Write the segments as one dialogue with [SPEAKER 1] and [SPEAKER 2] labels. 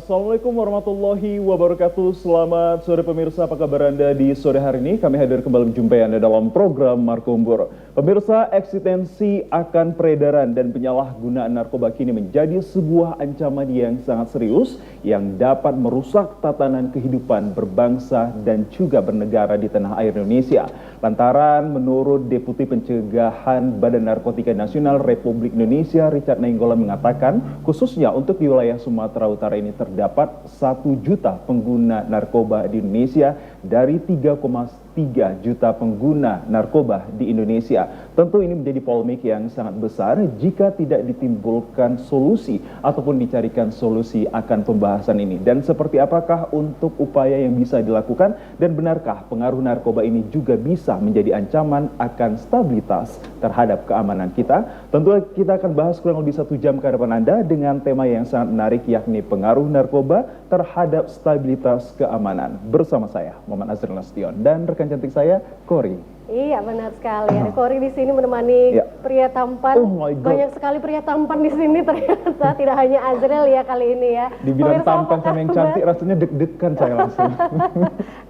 [SPEAKER 1] Assalamualaikum warahmatullahi wabarakatuh. Selamat sore pemirsa, apa kabar Anda di sore hari ini? Kami hadir kembali menjumpai Anda dalam program Markombor. Pemirsa, eksistensi akan peredaran dan penyalahgunaan narkoba kini menjadi sebuah ancaman yang sangat serius yang dapat merusak tatanan kehidupan berbangsa dan juga bernegara di tanah air Indonesia. Lantaran menurut Deputi Pencegahan Badan Narkotika Nasional Republik Indonesia Richard Nainggolan mengatakan, khususnya untuk di wilayah Sumatera Utara ini terdapat 1 juta pengguna narkoba di Indonesia dari 3,3 juta pengguna narkoba di Indonesia. Tentu ini menjadi polemik yang sangat besar jika tidak ditimbulkan solusi ataupun dicarikan solusi akan pembahasan ini. Dan seperti apakah untuk upaya yang bisa dilakukan dan benarkah pengaruh narkoba ini juga bisa menjadi ancaman akan stabilitas terhadap keamanan kita? Tentu kita akan bahas kurang lebih 1 jam ke depan Anda dengan tema yang sangat menarik, yakni pengaruh narkoba terhadap stabilitas keamanan. Bersama saya, Muhammad Azril Nasution, dan rekan cantik saya, Kori.
[SPEAKER 2] Iya, benar sekali. Ada Kori di sini menemani pria tampan. Banyak sekali pria tampan di sini ternyata. Tidak hanya Azril ya kali ini ya.
[SPEAKER 1] Dibilang tampan sama yang cantik rasanya deg-degan saya langsung.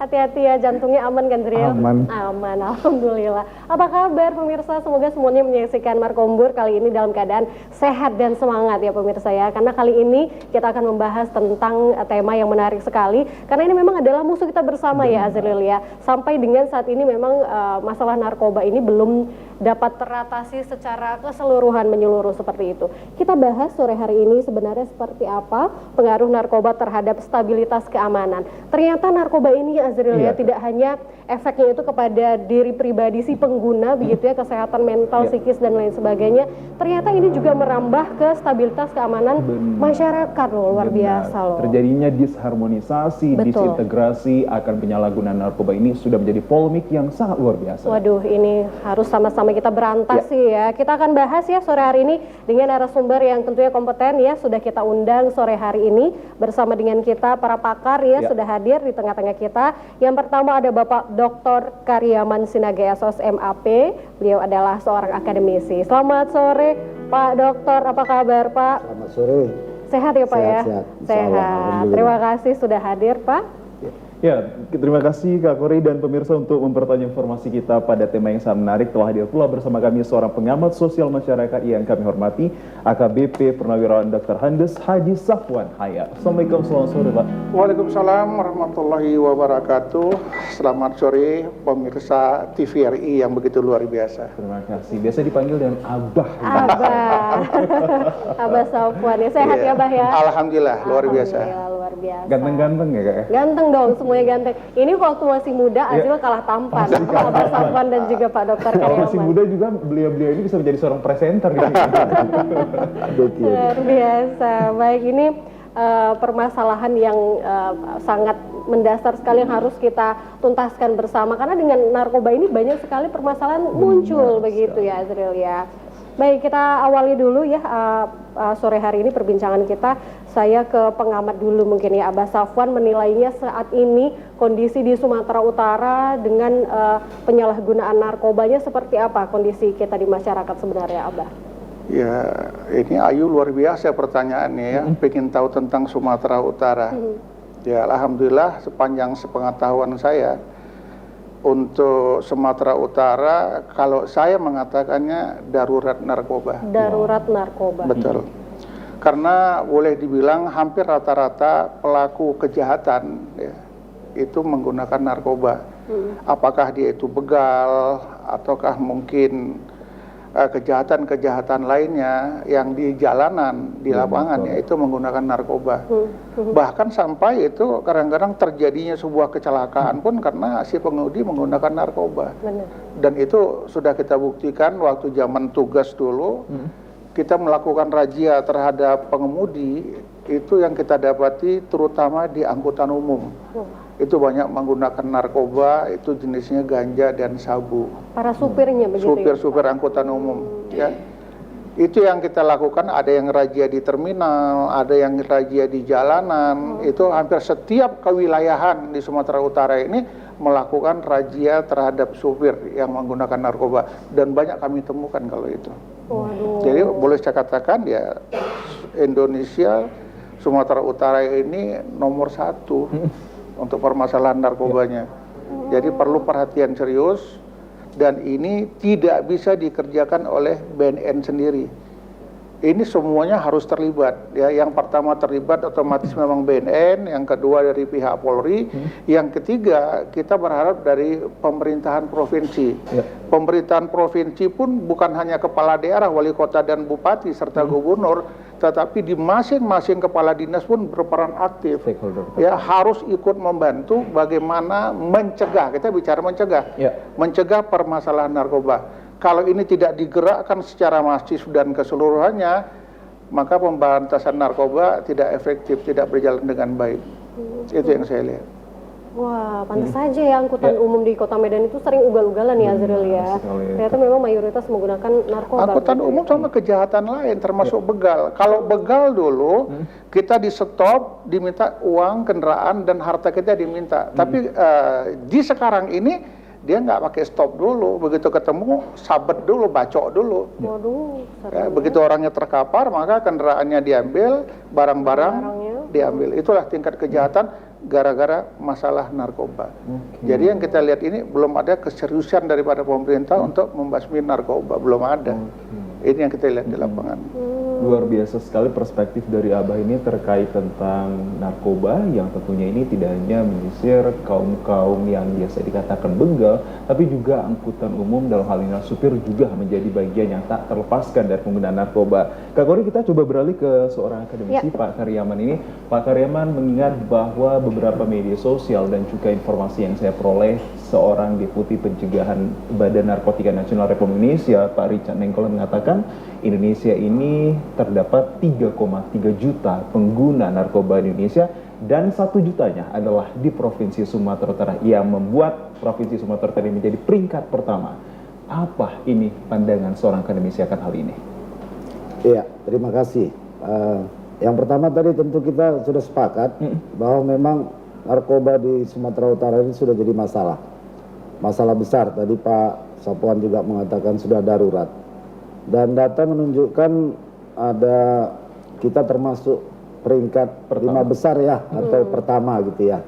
[SPEAKER 2] Hati-hati ya, jantungnya aman kan Zril?
[SPEAKER 1] Aman.
[SPEAKER 2] Aman, alhamdulillah. Apa kabar pemirsa? Semoga semuanya menyaksikan Markombor kali ini dalam keadaan sehat dan semangat ya pemirsa ya. Karena kali ini kita akan membahas tentang tema yang menarik sekali. Karena ini memang adalah musuh kita bersama ya Azril ya. Sampai dengan saat ini memang masalah narkoba ini belum dapat teratasi secara keseluruhan menyeluruh seperti itu. Kita bahas sore hari ini sebenarnya seperti apa pengaruh narkoba terhadap stabilitas keamanan. Ternyata narkoba ini Azril ya tidak hanya efeknya itu kepada diri pribadi si pengguna begitu ya, kesehatan mental, psikis dan lain sebagainya. Ternyata ini juga merambah ke stabilitas keamanan masyarakat loh, luar biasa loh.
[SPEAKER 1] Terjadinya disharmonisasi, disintegrasi akan penyalahgunaan narkoba ini sudah menjadi polemik yang sangat luar biasa.
[SPEAKER 2] Waduh, ini harus sama-sama kita berantas sih ya. Kita akan bahas ya sore hari ini dengan narasumber yang tentunya kompeten ya. Sudah kita undang sore hari ini bersama dengan kita para pakar ya, sudah hadir di tengah-tengah kita. Yang pertama ada Bapak Dr. Karyaman Sinaga SOS MAP. Beliau adalah seorang akademisi. Selamat sore Pak Dokter, apa kabar Pak?
[SPEAKER 3] Selamat sore.
[SPEAKER 2] Sehat ya Pak ya?
[SPEAKER 3] Sehat.
[SPEAKER 2] Terima kasih sudah hadir Pak.
[SPEAKER 1] Ya, terima kasih Kak Kori dan pemirsa untuk mempertanya informasi kita pada tema yang sangat menarik. Telah hadir pula bersama kami seorang pengamat sosial masyarakat yang kami hormati, AKBP Purnawirawan Dr. Handes Haji Safwan Hayat. Assalamualaikum, selamat sore Pak.
[SPEAKER 3] Waalaikumsalam warahmatullahi wabarakatuh. Selamat sore pemirsa TVRI yang begitu luar biasa.
[SPEAKER 1] Terima kasih. Biasa dipanggil dengan Abah.
[SPEAKER 2] Abah Safwan ya, sehat ya Bah ya?
[SPEAKER 3] Alhamdulillah, luar biasa.
[SPEAKER 2] Luar biasa.
[SPEAKER 1] Ganteng-ganteng ya Kak?
[SPEAKER 2] Ganteng dong, semuanya ganteng. Ini waktu masih muda, Azril kalah tampan. Abah Safwan dan juga Pak Dokter Karyaman.
[SPEAKER 1] Kalau masih muda juga beliau-beliau ini bisa menjadi seorang presenter gitu.
[SPEAKER 2] Luar biasa. Baik, ini permasalahan yang sangat mendasar sekali yang harus kita tuntaskan bersama. Karena dengan narkoba ini banyak sekali permasalahan muncul begitu ya Azril ya. Baik, kita awali dulu ya sore hari ini perbincangan kita. Saya ke pengamat dulu mungkin ya, Abah Safwan menilainya saat ini kondisi di Sumatera Utara dengan penyalahgunaan narkobanya seperti apa kondisi kita di masyarakat sebenarnya Abah?
[SPEAKER 3] Ya, ini Ayu luar biasa pertanyaannya ya. Pengen tahu tentang Sumatera Utara. Ya, alhamdulillah sepanjang sepengetahuan saya untuk Sumatera Utara, kalau saya mengatakannya darurat narkoba.
[SPEAKER 2] Darurat narkoba.
[SPEAKER 3] Betul. Karena boleh dibilang hampir rata-rata pelaku kejahatan ya, itu menggunakan narkoba. Apakah dia itu begal ataukah mungkin kejahatan-kejahatan lainnya yang di jalanan, di lapangan ya, itu menggunakan narkoba. Bahkan sampai itu kadang-kadang terjadinya sebuah kecelakaan pun karena si pengemudi menggunakan narkoba.
[SPEAKER 2] Benar.
[SPEAKER 3] Dan itu sudah kita buktikan waktu zaman tugas dulu. Kita melakukan razia terhadap pengemudi, itu yang kita dapati terutama di angkutan umum. Itu banyak menggunakan narkoba, itu jenisnya ganja dan sabu.
[SPEAKER 2] Para supirnya begitu
[SPEAKER 3] Supir-supir angkutan umum ya. Itu yang kita lakukan, ada yang razia di terminal, ada yang razia di jalanan. Itu hampir setiap kewilayahan di Sumatera Utara ini melakukan razia terhadap supir yang menggunakan narkoba, dan banyak kami temukan kalau itu.
[SPEAKER 2] Waduh.
[SPEAKER 3] Jadi boleh saya katakan ya, Indonesia Sumatera Utara ini nomor 1 untuk permasalahan narkobanya. Jadi perlu perhatian serius, dan ini tidak bisa dikerjakan oleh BNN sendiri. Ini semuanya harus terlibat. Ya, yang pertama terlibat otomatis memang BNN, yang kedua dari pihak Polri, yang ketiga kita berharap dari pemerintahan provinsi. Pemerintahan provinsi pun bukan hanya kepala daerah, wali kota dan bupati serta gubernur, tetapi di masing-masing kepala dinas pun berperan aktif. Ya, harus ikut membantu bagaimana mencegah. Kita bicara mencegah, mencegah permasalahan narkoba. Kalau ini tidak digerakkan secara masif dan keseluruhannya, maka pemberantasan narkoba tidak efektif, tidak berjalan dengan baik. Itu yang saya lihat.
[SPEAKER 2] Wah, pantas saja ya angkutan umum di Kota Medan itu sering ugal-ugalan ya, Azril ya. Ternyata memang mayoritas menggunakan narkoba.
[SPEAKER 3] Angkutan umum sama kejahatan lain, termasuk begal. Kalau begal dulu, kita di stop, diminta uang, kendaraan, dan harta kita diminta. Tapi di sekarang ini, dia nggak pakai stop dulu, begitu ketemu sabet dulu, bacok dulu.
[SPEAKER 2] Waduh,
[SPEAKER 3] ya, begitu orangnya terkapar, maka kendaraannya diambil, barang-barang diambil. Itulah tingkat kejahatan gara-gara masalah narkoba. Jadi yang kita lihat ini belum ada keseriusan daripada pemerintah untuk membasmi narkoba, belum ada. Ini yang kita lihat di lapangan.
[SPEAKER 1] Luar biasa sekali perspektif dari Abah ini terkait tentang narkoba yang tentunya ini tidak hanya menyisir kaum-kaum yang biasa dikatakan begal, tapi juga angkutan umum dalam hal ini supir juga menjadi bagian yang tak terlepaskan dari penggunaan narkoba. Kak Kori, kita coba beralih ke seorang akademisi, Pak Karyaman ini. Pak Karyaman mengingat bahwa beberapa media sosial dan juga informasi yang saya peroleh, seorang Deputi Pencegahan Badan Narkotika Nasional Republik Indonesia, Pak Richard Nenggolan, mengatakan Indonesia ini terdapat 3,3 juta pengguna narkoba di Indonesia, dan 1 jutanya adalah di Provinsi Sumatera Utara, yang membuat Provinsi Sumatera Utara menjadi peringkat pertama. Apa ini pandangan seorang akademisi akan hal ini?
[SPEAKER 4] Iya, terima kasih. Yang pertama tadi tentu kita sudah sepakat bahwa memang narkoba di Sumatera Utara ini sudah jadi masalah besar. Tadi Pak Sapuan juga mengatakan sudah darurat. Dan data menunjukkan ada kita termasuk peringkat 5 besar ya, atau pertama gitu ya.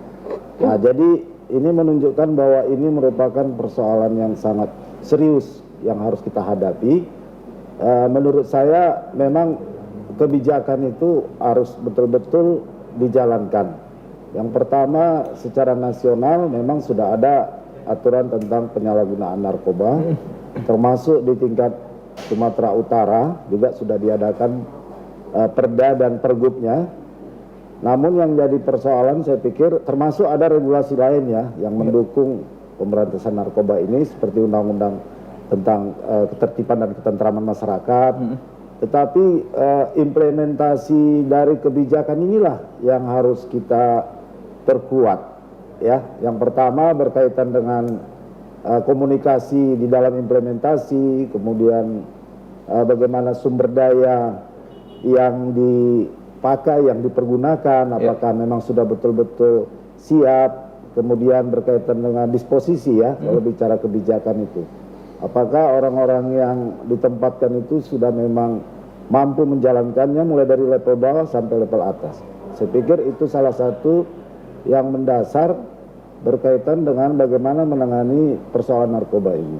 [SPEAKER 4] Nah, jadi ini menunjukkan bahwa ini merupakan persoalan yang sangat serius yang harus kita hadapi. Menurut saya memang kebijakan itu harus betul-betul dijalankan. Yang pertama, secara nasional memang sudah ada aturan tentang penyalahgunaan narkoba, termasuk di tingkat Sumatera Utara juga sudah diadakan perda dan pergubnya. Namun yang jadi persoalan saya pikir termasuk ada regulasi lainnya yang mendukung pemberantasan narkoba ini, seperti undang-undang tentang ketertiban dan ketentraman masyarakat. Tetapi implementasi dari kebijakan inilah yang harus kita perkuat, ya. Yang pertama berkaitan dengan komunikasi di dalam implementasi, kemudian bagaimana sumber daya yang dipakai, yang dipergunakan, apakah memang sudah betul-betul siap, kemudian berkaitan dengan disposisi ya, kalau bicara kebijakan itu. Apakah orang-orang yang ditempatkan itu sudah memang mampu menjalankannya mulai dari level bawah sampai level atas. Saya pikir itu salah satu yang mendasar berkaitan dengan bagaimana menangani persoalan narkoba ini.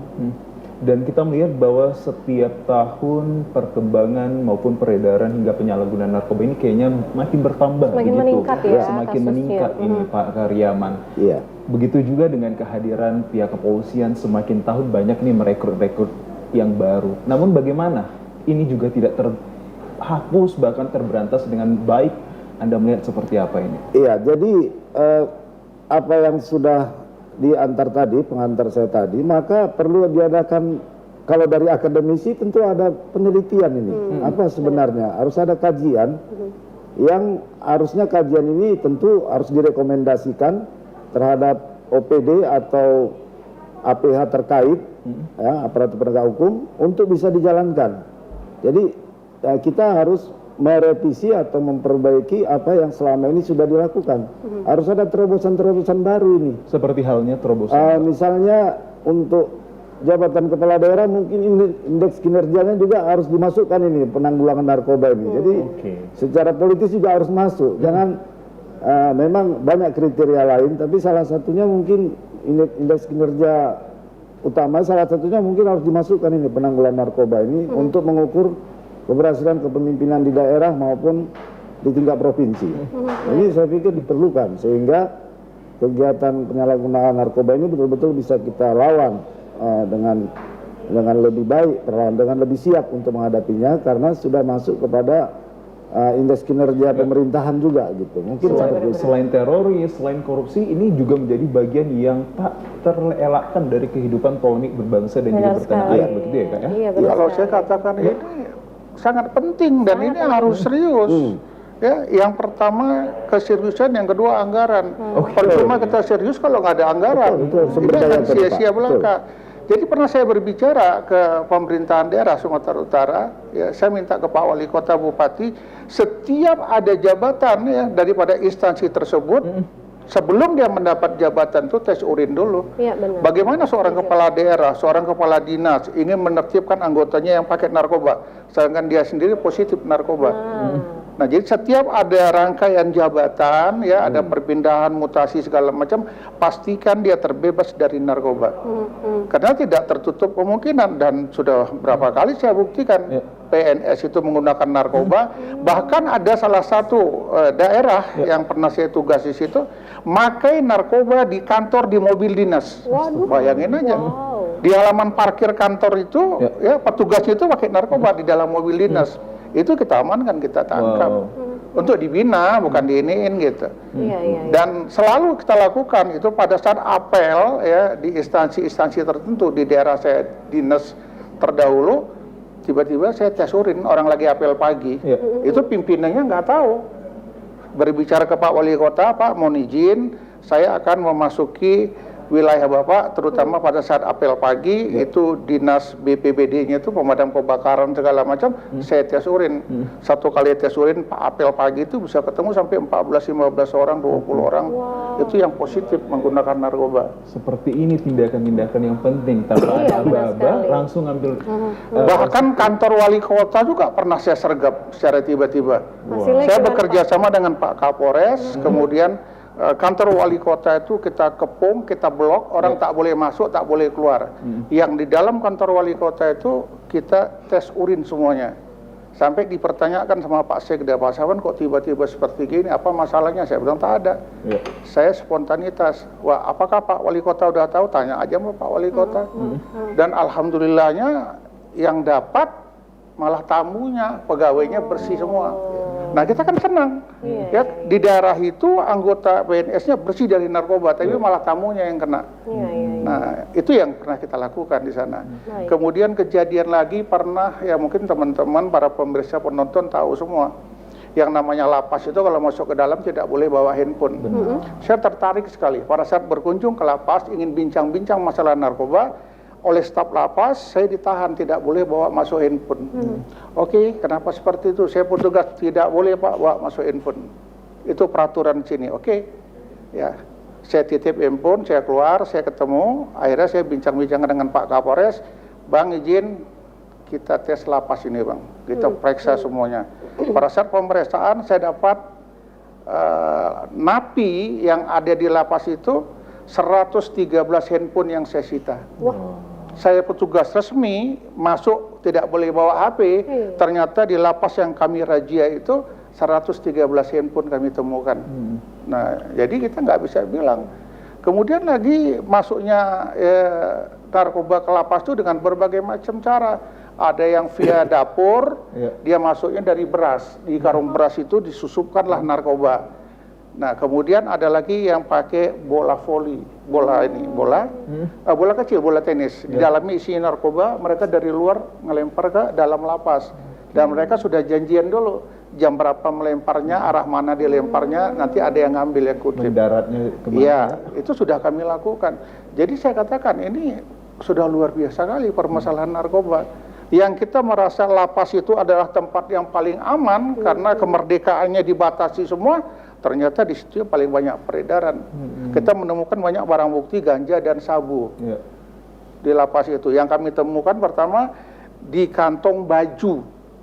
[SPEAKER 1] Dan kita melihat bahwa setiap tahun perkembangan maupun peredaran hingga penyalahgunaan narkoba ini kayaknya makin bertambah.
[SPEAKER 2] Semakin meningkat ya,
[SPEAKER 1] semakin
[SPEAKER 2] kasusnya.
[SPEAKER 1] meningkat ini Pak Karyaman.
[SPEAKER 4] Iya.
[SPEAKER 1] Begitu juga dengan kehadiran pihak kepolisian, semakin tahun banyak nih merekrut-rekrut yang baru. Namun bagaimana ini juga tidak terhapus, bahkan terberantas dengan baik? Anda melihat seperti apa ini?
[SPEAKER 4] Iya, jadi apa yang sudah diantar tadi, pengantar saya tadi, maka perlu diadakan, kalau dari akademisi tentu ada penelitian ini. Apa sebenarnya? Harus ada kajian yang harusnya kajian ini tentu harus direkomendasikan terhadap OPD atau APH terkait, ya, aparatur penegak hukum, untuk bisa dijalankan. Jadi ya, kita harus merevisi atau memperbaiki apa yang selama ini sudah dilakukan. Harus ada terobosan-terobosan baru ini.
[SPEAKER 1] Seperti halnya terobosan.
[SPEAKER 4] Misalnya untuk jabatan kepala daerah mungkin indeks kinerjanya juga harus dimasukkan ini penanggulangan narkoba ini. Jadi secara politis juga harus masuk. Jangan memang banyak kriteria lain, tapi salah satunya mungkin indeks kinerja utama, salah satunya mungkin harus dimasukkan ini penanggulangan narkoba ini untuk mengukur keberhasilan kepemimpinan di daerah maupun di tingkat provinsi. Ini saya pikir diperlukan sehingga kegiatan penyalahgunaan narkoba ini betul-betul bisa kita lawan dengan lebih baik, dengan lebih siap untuk menghadapinya karena sudah masuk kepada indeks kinerja pemerintahan juga gitu. Mungkin
[SPEAKER 1] selain teroris, selain korupsi, ini juga menjadi bagian yang tak terelakkan dari kehidupan polemik berbangsa dan juga bertanah air, begitu ya Kak ya?
[SPEAKER 2] Iya,
[SPEAKER 3] Kalau saya katakan ini sangat penting dan ini harus serius. Ya, yang pertama keseriusan, yang kedua anggaran. Percuma kita serius kalau nggak ada anggaran, itu akan sia-sia belaka. Jadi pernah saya berbicara ke pemerintahan daerah Sumatera Utara, ya, saya minta ke Pak Wali Kota, Bupati, setiap ada jabatan ya daripada instansi tersebut, sebelum dia mendapat jabatan itu tes urin dulu.
[SPEAKER 2] Iya, benar.
[SPEAKER 3] Bagaimana seorang kepala daerah, seorang kepala dinas ingin menertibkan anggotanya yang pakai narkoba, sedangkan dia sendiri positif narkoba. Nah, jadi setiap ada rangkaian jabatan, ya, ada perpindahan, mutasi segala macam, pastikan dia terbebas dari narkoba. Karena tidak tertutup kemungkinan dan sudah berapa kali saya buktikan PNS itu menggunakan narkoba. Bahkan ada salah satu daerah yang pernah saya tugas di situ, makai narkoba di kantor, di mobil dinas. Bayangin aja. Di halaman parkir kantor itu, ya, petugas itu pakai narkoba di dalam mobil dinas. Itu kita amankan, kita tangkap untuk dibina, bukan diiniin gitu. Dan selalu kita lakukan itu pada saat apel ya di instansi-instansi tertentu. Di daerah saya dinas terdahulu, tiba-tiba saya tes urin, orang lagi apel pagi, itu pimpinannya nggak tahu. Berbicara ke Pak Wali Kota, Pak mohon izin, saya akan memasuki wilayah Bapak, terutama pada saat apel pagi, itu dinas BPBD-nya itu pemadam kebakaran segala macam, saya tes urin. Satu kali tes urin, apel pagi itu bisa ketemu sampai 14-15 orang, 20 orang. Itu yang positif menggunakan narkoba.
[SPEAKER 1] Seperti ini tindakan-tindakan yang penting, tanpa ada aba-aba, langsung ambil.
[SPEAKER 3] Bahkan kantor wali kota juga pernah saya sergap secara tiba-tiba. Saya bekerja sama dengan Pak Kapolres, kemudian kantor wali kota itu kita kepung, kita blok, orang tak boleh masuk, tak boleh keluar. Yang di dalam kantor wali kota itu kita tes urin semuanya. Sampai dipertanyakan sama Pak Sekda, Pak Sawan kok tiba-tiba seperti gini, apa masalahnya? Saya bilang tak ada. Saya spontanitas. Wah, apakah Pak Wali Kota udah tahu? Tanya aja sama Pak Wali Kota. Dan alhamdulillahnya yang dapat malah tamunya, pegawainya bersih semua. Nah, kita kan senang. Ya, di daerah itu anggota PNS-nya bersih dari narkoba, tapi malah tamunya yang kena. Nah, itu yang pernah kita lakukan di sana. Kemudian kejadian lagi pernah, ya mungkin teman-teman para pemirsa penonton tahu semua. Yang namanya lapas itu kalau masuk ke dalam tidak boleh bawa handphone. Saya tertarik sekali pada saat berkunjung ke lapas, ingin bincang-bincang masalah narkoba. Oleh staf lapas, saya ditahan, tidak boleh bawa masuk handphone. Oke, kenapa seperti itu? Saya petugas, tidak boleh Pak bawa masuk handphone. Itu peraturan sini, oke. Ya, saya titip handphone, saya keluar, saya ketemu, akhirnya saya bincang-bincang dengan Pak Kapolres, Bang izin kita tes lapas ini Bang, kita periksa semuanya. Pada saat pemeriksaan saya dapat napi yang ada di lapas itu 113 handphone yang saya sita. Saya petugas resmi, masuk tidak boleh bawa HP, ternyata di lapas yang kami razia itu 113 handphone kami temukan. Nah, jadi kita nggak bisa bilang. Kemudian lagi masuknya narkoba ke lapas itu dengan berbagai macam cara. Ada yang via dapur, dia masuknya dari beras. Di karung beras itu disusupkanlah narkoba. Nah, kemudian ada lagi yang pakai bola voli, bola kecil, bola tenis. Di dalamnya isi narkoba, mereka dari luar ngelempar ke dalam lapas. Dan mereka sudah janjian dulu, jam berapa melemparnya, arah mana dilemparnya, nanti ada yang ngambil, yang kutip.
[SPEAKER 1] Mendaratnya kemana?
[SPEAKER 3] Iya, itu sudah kami lakukan. Jadi saya katakan, ini sudah luar biasa kali permasalahan narkoba. Yang kita merasa lapas itu adalah tempat yang paling aman, karena kemerdekaannya dibatasi semua, ternyata di situ paling banyak peredaran. Kita menemukan banyak barang bukti ganja dan sabu. di lapas itu. Yang kami temukan pertama di kantong baju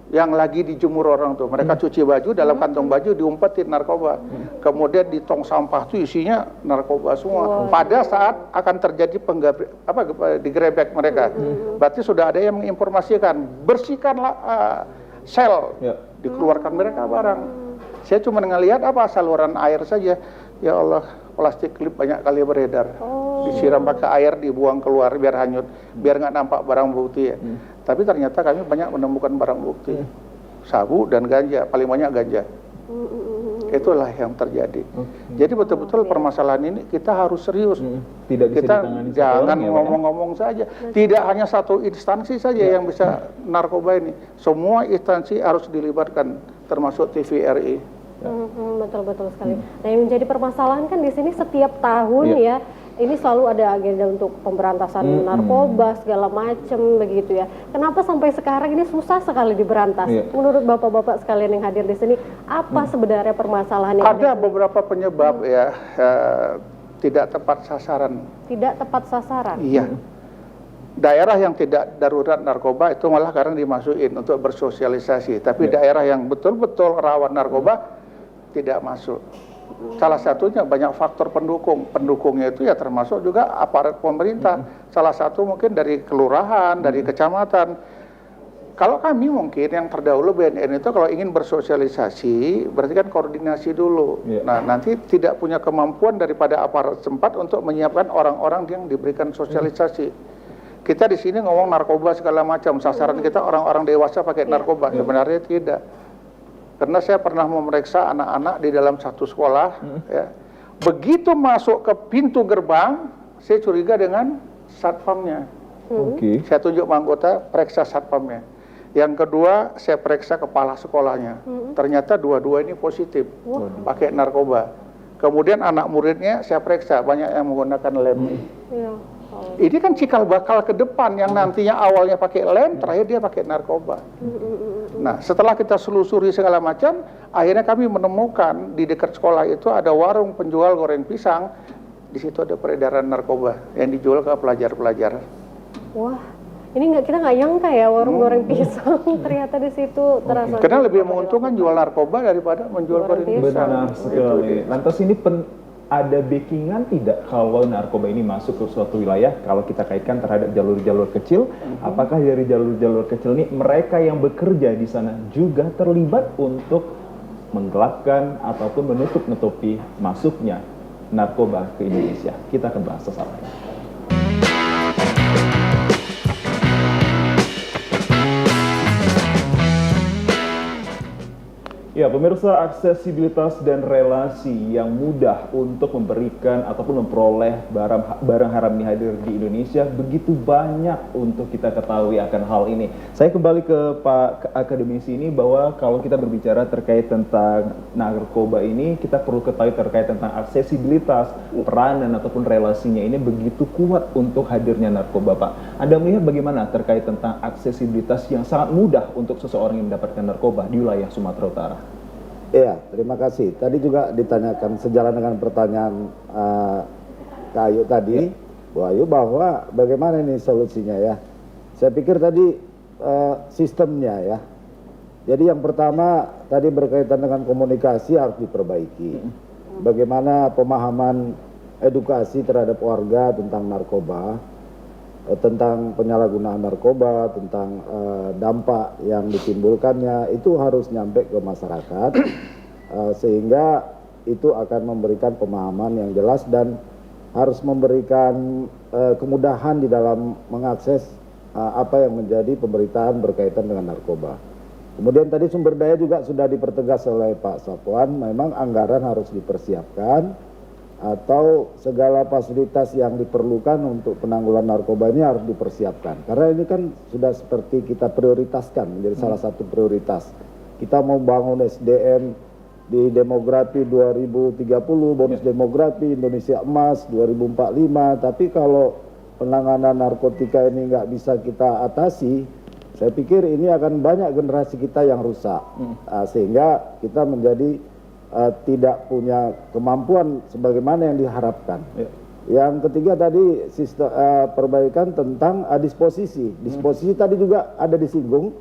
[SPEAKER 3] yang lagi dijemur orang tuh. Mereka cuci baju, dalam kantong baju diumpetin narkoba. Kemudian di tong sampah tuh isinya narkoba semua. Pada saat akan terjadi digerebek mereka. Berarti sudah ada yang menginformasikan, bersihkanlah sel, dikeluarkan mereka barang. Saya cuma ngelihat saluran air saja. Ya Allah, plastik klip banyak kali beredar. Disiram pakai air, dibuang keluar biar hanyut, biar nggak nampak barang bukti ya. Tapi ternyata kami banyak menemukan barang bukti, sabu dan ganja, paling banyak ganja. Itulah yang terjadi. Jadi betul-betul permasalahan ini kita harus serius.
[SPEAKER 1] Tidak bisa
[SPEAKER 3] kita
[SPEAKER 1] ditangani satu
[SPEAKER 3] jangan
[SPEAKER 1] orang ya, Pak,
[SPEAKER 3] ngomong-ngomong saja. Tidak hanya satu instansi saja yang bisa narkoba ini. Semua instansi harus dilibatkan, termasuk TVRI.
[SPEAKER 2] Betul sekali. Nah, yang menjadi permasalahan kan di sini setiap tahun ya, ini selalu ada agenda untuk pemberantasan narkoba segala macam begitu ya. Kenapa sampai sekarang ini susah sekali diberantas? Menurut bapak-bapak sekalian yang hadir di sini, apa sebenarnya permasalahan yang
[SPEAKER 3] ada? Beberapa penyebab ya, tidak tepat sasaran.
[SPEAKER 2] Tidak tepat sasaran.
[SPEAKER 3] Iya. Daerah yang tidak darurat narkoba itu malah kadang dimasukin untuk bersosialisasi. Tapi daerah yang betul-betul rawan narkoba tidak masuk. Salah satunya banyak faktor pendukung. Pendukungnya itu ya termasuk juga aparat pemerintah. Salah satu mungkin dari kelurahan, dari kecamatan. Kalau kami mungkin yang terdahulu BNN itu kalau ingin bersosialisasi, berarti kan koordinasi dulu. Nah, nanti tidak punya kemampuan daripada aparat setempat untuk menyiapkan orang-orang yang diberikan sosialisasi. Kita di sini ngomong narkoba segala macam, sasaran kita orang-orang dewasa pakai narkoba. Sebenarnya tidak. Karena saya pernah memeriksa anak-anak di dalam satu sekolah, ya. Begitu masuk ke pintu gerbang, saya curiga dengan satpamnya. Saya tunjuk anggota, periksa satpamnya. Yang kedua, saya periksa kepala sekolahnya. Ternyata dua-dua ini positif, pakai narkoba. Kemudian anak muridnya saya periksa, banyak yang menggunakan lem. Ini kan cikal bakal ke depan yang nantinya awalnya pakai lem, terakhir dia pakai narkoba. Nah, setelah kita selusuri segala macam, akhirnya kami menemukan di dekat sekolah itu ada warung penjual goreng pisang. Di situ ada peredaran narkoba yang dijual ke pelajar-pelajar. Wah,
[SPEAKER 2] ini kita nggak nyangka ya warung goreng pisang ternyata di situ terasa.
[SPEAKER 3] Karena lebih menguntungkan jual narkoba daripada menjual goreng pisang.
[SPEAKER 1] Benar sekali. Lantas ini ada backingan tidak kalau narkoba ini masuk ke suatu wilayah, kalau kita kaitkan terhadap jalur-jalur kecil, apakah dari jalur-jalur kecil ini mereka yang bekerja di sana juga terlibat untuk menggelapkan ataupun menutup-nutupi masuknya narkoba ke Indonesia? Kita akan bahas sesaat lagi. Ya, pemirsa, aksesibilitas dan relasi yang mudah untuk memberikan ataupun memperoleh barang haram ini hadir di Indonesia begitu banyak untuk kita ketahui akan hal ini. Saya kembali ke Pak Akademisi ini bahwa kalau kita berbicara terkait tentang narkoba ini, kita perlu ketahui terkait tentang aksesibilitas, peranan ataupun relasinya ini begitu kuat untuk hadirnya narkoba, Pak. Anda melihat bagaimana terkait tentang aksesibilitas yang sangat mudah untuk seseorang yang mendapatkan narkoba di wilayah Sumatera Utara?
[SPEAKER 4] Iya, terima kasih. Tadi juga ditanyakan sejalan dengan pertanyaan Kak Ayu tadi, Bu Ayu, bahwa bagaimana ini solusinya ya. Saya pikir tadi sistemnya ya. Jadi yang pertama tadi berkaitan dengan komunikasi harus diperbaiki. Bagaimana pemahaman edukasi terhadap warga tentang narkoba, tentang penyalahgunaan narkoba, tentang dampak yang ditimbulkannya, itu harus nyampe ke masyarakat sehingga itu akan memberikan pemahaman yang jelas dan harus memberikan kemudahan di dalam mengakses apa yang menjadi pemberitaan berkaitan dengan narkoba. Kemudian tadi sumber daya juga sudah dipertegas oleh Pak Safwan, memang anggaran harus dipersiapkan atau segala fasilitas yang diperlukan untuk penanggulangan narkoba ini harus dipersiapkan. Karena ini kan sudah seperti kita prioritaskan, menjadi salah satu prioritas. Kita mau bangun SDM di demografi 2030, bonus demografi Indonesia Emas 2045, tapi kalau penanganan narkotika ini nggak bisa kita atasi, saya pikir ini akan banyak generasi kita yang rusak. Sehingga kita menjadi tidak punya kemampuan sebagaimana yang diharapkan. Yang ketiga tadi sistem perbaikan tentang disposisi. Disposisi tadi juga ada disinggung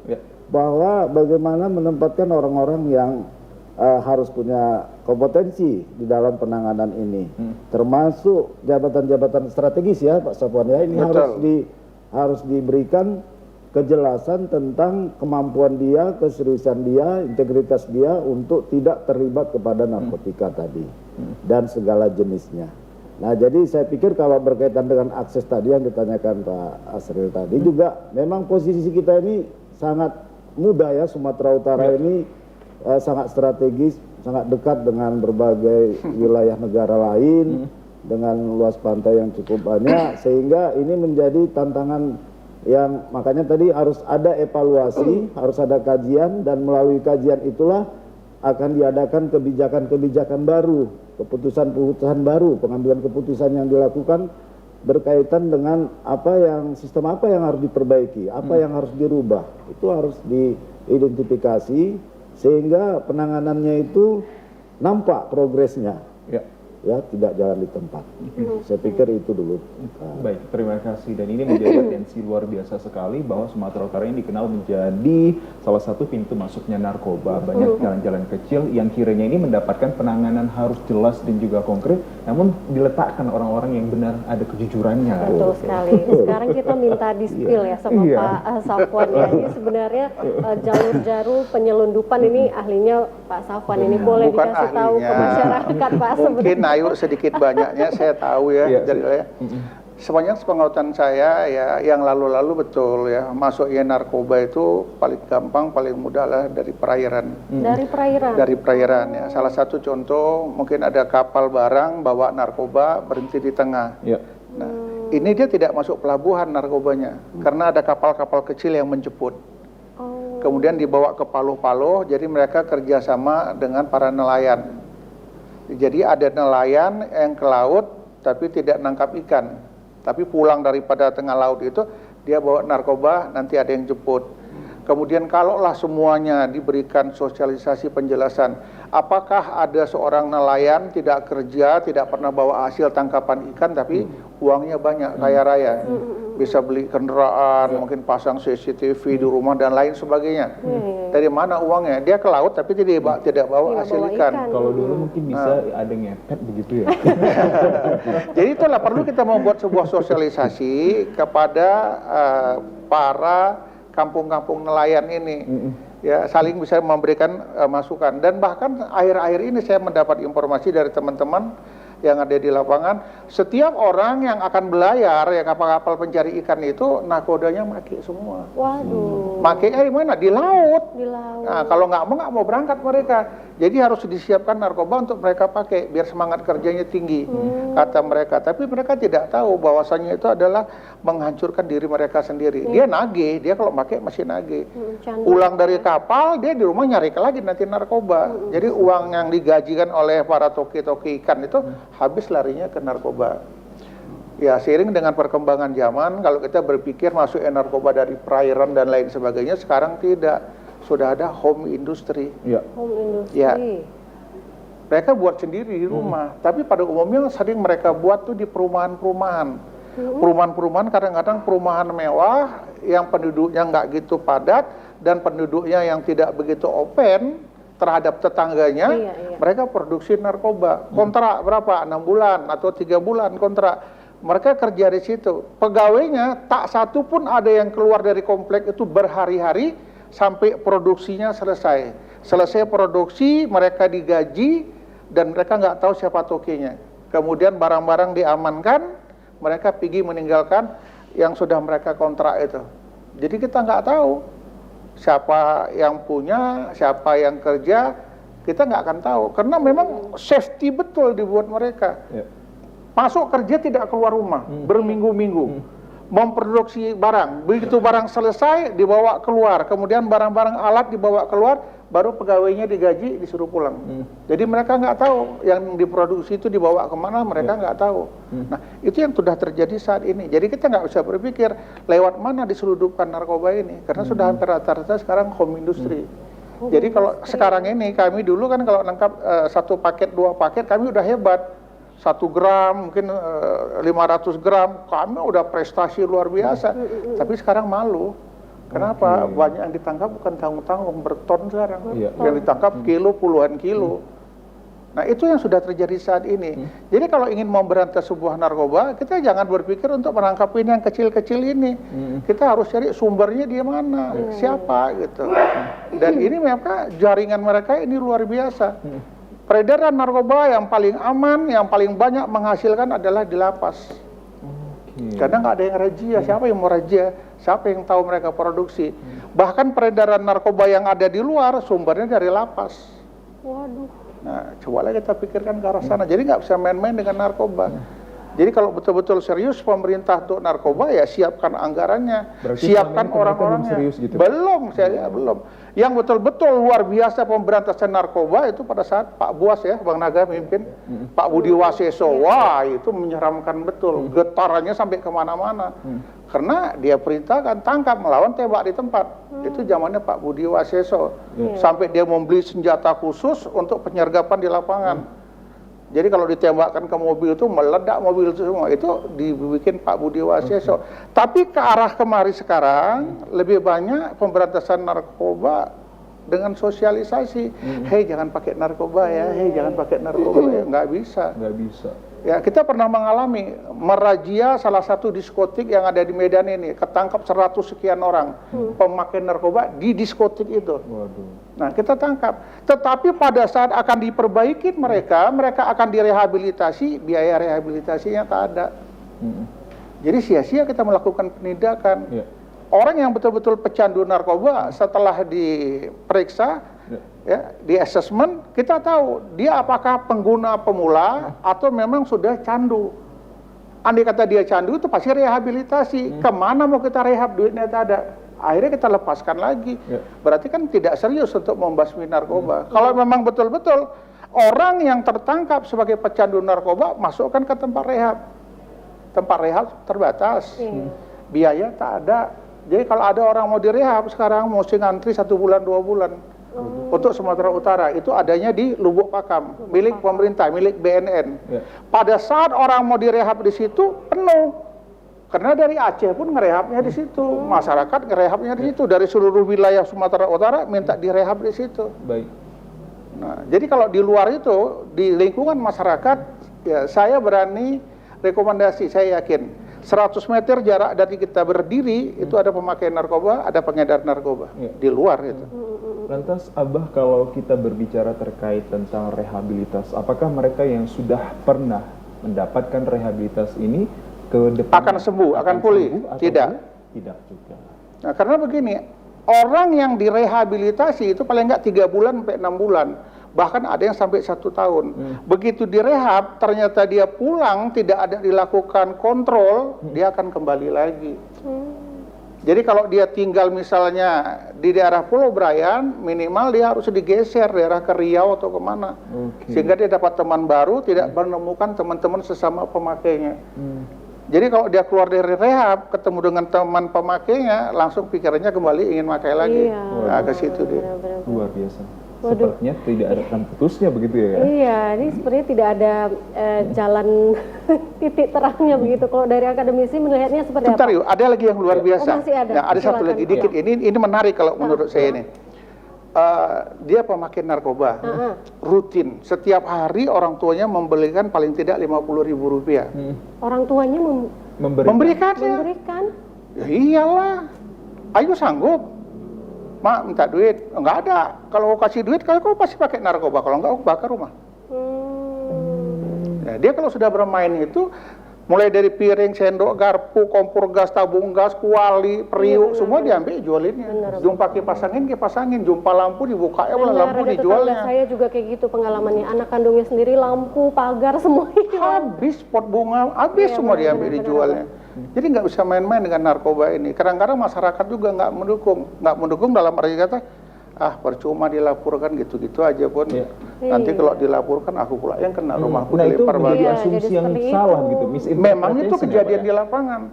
[SPEAKER 4] bahwa bagaimana menempatkan orang-orang yang harus punya kompetensi di dalam penanganan ini, termasuk jabatan-jabatan strategis ya Pak Safwan ya. Ini harus diberikan kejelasan tentang kemampuan dia, keseriusan dia, integritas dia untuk tidak terlibat kepada narkotika tadi dan segala jenisnya. Nah, jadi saya pikir kalau berkaitan dengan akses tadi yang ditanyakan Pak Asril tadi juga memang posisi kita ini sangat mudah ya. Sumatera Utara ini sangat strategis, sangat dekat dengan berbagai wilayah negara lain dengan luas pantai yang cukup banyak, sehingga ini menjadi tantangan yang makanya tadi harus ada evaluasi, harus ada kajian, dan melalui kajian itulah akan diadakan kebijakan-kebijakan baru, keputusan-keputusan baru, pengambilan keputusan yang dilakukan berkaitan dengan sistem apa yang harus diperbaiki, apa yang harus dirubah. Itu harus diidentifikasi sehingga penanganannya itu nampak progresnya. Ya, tidak jalan di tempat. Saya pikir itu dulu.
[SPEAKER 1] Baik, terima kasih. Dan ini menjadi atensi luar biasa sekali bahwa Sumatera Utara ini dikenal menjadi salah satu pintu masuknya narkoba. Banyak jalan-jalan kecil yang kiranya ini mendapatkan penanganan harus jelas dan juga konkret, namun diletakkan orang-orang yang benar ada kejujurannya.
[SPEAKER 2] Betul sekali. Sekarang kita minta di-spill ya sama Pak Safwan ya. Ini sebenarnya jalur-jalur penyelundupan ini ahlinya Pak Safwan. Ini boleh
[SPEAKER 3] Bukan
[SPEAKER 2] dikasih tahu ke
[SPEAKER 3] ahlinya.
[SPEAKER 2] masyarakat Pak
[SPEAKER 3] Mungkin ayo sedikit banyaknya saya tahu ya. Sebanyak sepengetahuan saya ya, yang lalu-lalu betul ya, masuknya narkoba itu paling gampang, paling mudah lah dari perairan.
[SPEAKER 2] Dari perairan?
[SPEAKER 3] Dari perairan ya. Salah satu contoh mungkin ada kapal barang bawa narkoba berhenti di tengah. Nah, ini dia tidak masuk pelabuhan narkobanya, karena ada kapal-kapal kecil yang menjemput. Kemudian dibawa ke Paluh-Paluh, jadi mereka kerjasama dengan para nelayan. Jadi ada nelayan yang ke laut tapi tidak nangkap ikan, tapi pulang daripada tengah laut itu dia bawa narkoba, nanti ada yang jemput. Kemudian kalaulah semuanya diberikan sosialisasi penjelasan, apakah ada seorang nelayan tidak kerja, tidak pernah bawa hasil tangkapan ikan tapi uangnya banyak, kaya raya, bisa beli kendaraan, mungkin pasang CCTV di rumah dan lain sebagainya. Dari mana uangnya? Dia ke laut tapi tidak bawa hasil ikan.
[SPEAKER 1] Kalau dulu mungkin bisa ada ngepet begitu ya.
[SPEAKER 3] Jadi itulah perlu kita membuat sebuah sosialisasi kepada para kampung-kampung nelayan ini, ya, saling bisa memberikan masukan. Dan bahkan akhir-akhir ini saya mendapat informasi dari teman-teman yang ada di lapangan, setiap orang yang akan belayar ya kapal-kapal pencari ikan itu nakodanya maki semua.
[SPEAKER 2] Waduh.
[SPEAKER 3] Makinya di mana? Di laut.
[SPEAKER 2] Di laut.
[SPEAKER 3] Nah, kalau nggak mau berangkat mereka. Jadi harus disiapkan narkoba untuk mereka pakai biar semangat kerjanya tinggi, kata mereka. Tapi mereka tidak tahu bahwasannya itu adalah menghancurkan diri mereka sendiri. Dia nagih, dia kalau pakai masih nagih. Pulang dari kapal, dia di rumah nyari lagi nanti narkoba. Jadi uang yang digajikan oleh para toki-toki ikan itu habis larinya ke narkoba. Ya, seiring dengan perkembangan zaman, kalau kita berpikir masuk narkoba dari perairan dan lain sebagainya, sekarang tidak. Sudah ada home industry.
[SPEAKER 2] Home industry.
[SPEAKER 3] Ya. Mereka buat sendiri di rumah. Tapi pada umumnya sering mereka buat tuh di perumahan-perumahan. Perumahan-perumahan kadang-kadang perumahan mewah yang penduduknya nggak gitu padat dan penduduknya yang tidak begitu open terhadap tetangganya, mereka produksi narkoba. Kontrak berapa? 6 bulan atau 3 bulan kontrak. Mereka kerja di situ. Pegawainya tak satu pun ada yang keluar dari komplek itu berhari-hari sampai produksinya selesai. Selesai produksi, mereka digaji dan mereka nggak tahu siapa tokinya. Kemudian barang-barang diamankan, mereka pergi meninggalkan yang sudah mereka kontrak itu. Jadi kita nggak tahu siapa yang punya, siapa yang kerja, kita nggak akan tahu. Karena memang safety betul dibuat mereka. Masuk kerja tidak keluar rumah, berminggu-minggu. Memproduksi barang, begitu barang selesai dibawa keluar, kemudian barang-barang alat dibawa keluar, baru pegawainya digaji disuruh pulang. Jadi mereka nggak tahu yang diproduksi itu dibawa kemana, mereka nggak tahu. Nah, itu yang sudah terjadi saat ini. Jadi kita nggak bisa berpikir lewat mana diseludupkan narkoba ini, karena sudah hampir rata-rata sekarang home industry. Jadi kalau sekarang ini, kami dulu kan kalau nangkap 1 paket 2 paket kami udah hebat. 1 gram, mungkin 500 gram, kami udah prestasi luar biasa. Tapi sekarang malu. Kenapa? Banyak yang ditangkap bukan tanggung-tanggung, berton sekarang. Yang ditangkap kilo, puluhan kilo. Nah itu yang sudah terjadi saat ini. Jadi kalau ingin memberantas sebuah narkoba, kita jangan berpikir untuk menangkap ini yang kecil-kecil ini. Kita harus cari sumbernya di mana, siapa gitu. Dan ini mereka, jaringan mereka ini luar biasa. Peredaran narkoba yang paling aman, yang paling banyak menghasilkan adalah di lapas. Karena nggak ada yang razia, siapa yang mau razia? Siapa yang tahu mereka produksi? Bahkan peredaran narkoba yang ada di luar, sumbernya dari lapas.
[SPEAKER 2] Waduh.
[SPEAKER 3] Nah, cobalah kita pikirkan ke arah sana. Jadi nggak bisa main-main dengan narkoba. Jadi kalau betul-betul serius pemerintah untuk narkoba, ya siapkan anggarannya,
[SPEAKER 1] Berarti
[SPEAKER 3] siapkan
[SPEAKER 1] selama ini pemerintah
[SPEAKER 3] orang-orangnya.
[SPEAKER 1] belum serius gitu?
[SPEAKER 3] Belum, saya belum. Yang betul-betul luar biasa pemberantasan narkoba itu pada saat Pak Buas ya, Bang Naga mimpin, Pak Budi Waseso, wah itu menyeramkan betul, getarannya sampai kemana-mana. Karena dia perintahkan tangkap, melawan, tembak di tempat. Itu zamannya Pak Budi Waseso. Sampai dia membeli senjata khusus untuk penyergapan di lapangan. Jadi kalau ditembakkan ke mobil itu meledak mobil itu semua. Itu dibikin Pak Budi Waseso. Tapi ke arah kemari sekarang lebih banyak pemberantasan narkoba dengan sosialisasi. Hei jangan pakai narkoba ya, hei jangan pakai narkoba ya. Nggak bisa.
[SPEAKER 1] Nggak bisa.
[SPEAKER 3] Ya kita pernah mengalami merazia salah satu diskotik yang ada di Medan ini, ketangkap 100 sekian orang pemakai narkoba di diskotik itu.
[SPEAKER 1] Waduh.
[SPEAKER 3] Nah kita tangkap, tetapi pada saat akan diperbaiki mereka akan direhabilitasi, biaya rehabilitasinya tak ada. Jadi sia-sia kita melakukan penindakan. Orang yang betul-betul pecandu narkoba setelah diperiksa, ya, di assessment, kita tahu dia apakah pengguna pemula atau memang sudah candu. Andai kata dia candu itu pasti rehabilitasi. Kemana mau kita rehab, duitnya tak ada. Akhirnya kita lepaskan lagi. Berarti kan tidak serius untuk membasmi narkoba. Kalau memang betul-betul orang yang tertangkap sebagai pecandu narkoba masukkan ke tempat rehab. Tempat rehab terbatas. Biaya tak ada. Jadi kalau ada orang mau direhab sekarang mesti ngantri 1 bulan 2 bulan. Untuk Sumatera Utara itu adanya di Lubuk Pakam, milik pemerintah, milik BNN. Pada saat orang mau direhab di situ penuh, karena dari Aceh pun ngerehabnya di situ, masyarakat ngerehabnya di situ, dari seluruh wilayah Sumatera Utara minta direhab di situ.
[SPEAKER 1] Baik.
[SPEAKER 3] Nah, jadi kalau di luar itu, di lingkungan masyarakat, ya saya berani rekomendasi, saya yakin 100 meter jarak dari kita berdiri itu ada pemakai narkoba, ada pengedar narkoba di luar itu.
[SPEAKER 1] Lantas Abah kalau kita berbicara terkait tentang rehabilitas, apakah mereka yang sudah pernah mendapatkan rehabilitas ini ke depan
[SPEAKER 3] akan sembuh, akan pulih? Tidak.
[SPEAKER 1] Tidak juga.
[SPEAKER 3] Nah, karena begini, orang yang direhabilitasi itu paling enggak 3 bulan sampai 6 bulan. Bahkan ada yang sampai 1 tahun. Begitu direhab, ternyata dia pulang, tidak ada dilakukan kontrol, dia akan kembali lagi. Jadi kalau dia tinggal misalnya di daerah Pulau Brayan, minimal dia harus digeser daerah ke Riau atau kemana. Sehingga dia dapat teman baru, tidak menemukan teman-teman sesama pemakainya. Jadi kalau dia keluar dari rehab, ketemu dengan teman pemakainya, langsung pikirannya kembali ingin pakai lagi. Nah, ke situ dia.
[SPEAKER 1] Luar biasa. Sepertinya tidak ada kan putusnya begitu ya?
[SPEAKER 2] Iya, ini sepertinya tidak ada jalan titik terangnya begitu. Kalau dari akademisi melihatnya seperti apa?
[SPEAKER 3] Bentar yuk, ada lagi yang luar biasa.
[SPEAKER 2] Masih ada.
[SPEAKER 3] Nah, ada satu lagi dikit. Ini menarik kalau menurut saya ini. Dia pemakai narkoba, rutin. Setiap hari orang tuanya membelikan paling tidak Rp50.000.
[SPEAKER 2] Orang tuanya
[SPEAKER 3] Memberikan. Ya iyalah. Ayo sanggup. Mak minta duit, enggak ada. Kalau kasih duit, kau pasti pakai narkoba. Kalau enggak, aku bakar rumah. Nah, dia kalau sudah bermain itu, mulai dari piring, sendok, garpu, kompor gas, tabung gas, kuali, periuk, semua diambil jualinnya. Jumpa kipas angin, jumpa lampu dibuka, lampu dijualnya.
[SPEAKER 2] Saya juga kayak gitu pengalamannya. Anak kandungnya sendiri, lampu, pagar, semua
[SPEAKER 3] habis, pot bunga, habis semua diambil dijualnya. Jadi nggak bisa main-main dengan narkoba ini. Kadang-kadang masyarakat juga nggak mendukung dalam arti kata, percuma dilaporkan gitu-gitu aja pun. Nanti kalau dilaporkan aku pula yang kena, rumahku dilempar batu.
[SPEAKER 1] Itu asumsi yang salah gitu.
[SPEAKER 3] Memang itu kejadian di lapangan.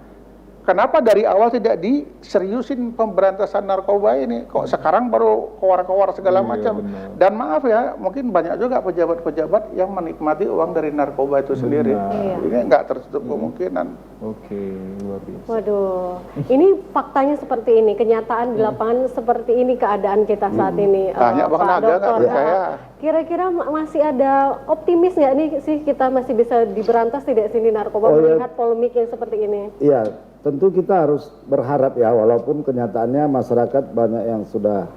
[SPEAKER 3] Kenapa dari awal tidak diseriusin pemberantasan narkoba ini? Kok sekarang baru kowar-kowar segala macam?
[SPEAKER 1] Benar.
[SPEAKER 3] Dan maaf ya, mungkin banyak juga pejabat-pejabat yang menikmati uang dari narkoba itu sendiri.
[SPEAKER 2] Iya.
[SPEAKER 3] Ini nggak tertutup kemungkinan.
[SPEAKER 1] Oke, luar biasa.
[SPEAKER 2] Waduh, ini faktanya seperti ini, kenyataan di lapangan seperti ini keadaan kita saat ini.
[SPEAKER 3] Tanya Bang
[SPEAKER 2] Pak
[SPEAKER 3] Naga nggak
[SPEAKER 2] Dokter,
[SPEAKER 3] percaya.
[SPEAKER 2] kira-kira masih ada optimis nggak nih sih kita masih bisa diberantas tidak sini narkoba
[SPEAKER 4] Oh, ya.
[SPEAKER 2] melihat polemik yang seperti ini?
[SPEAKER 4] Iya, tentu kita harus berharap ya, walaupun kenyataannya masyarakat banyak yang sudah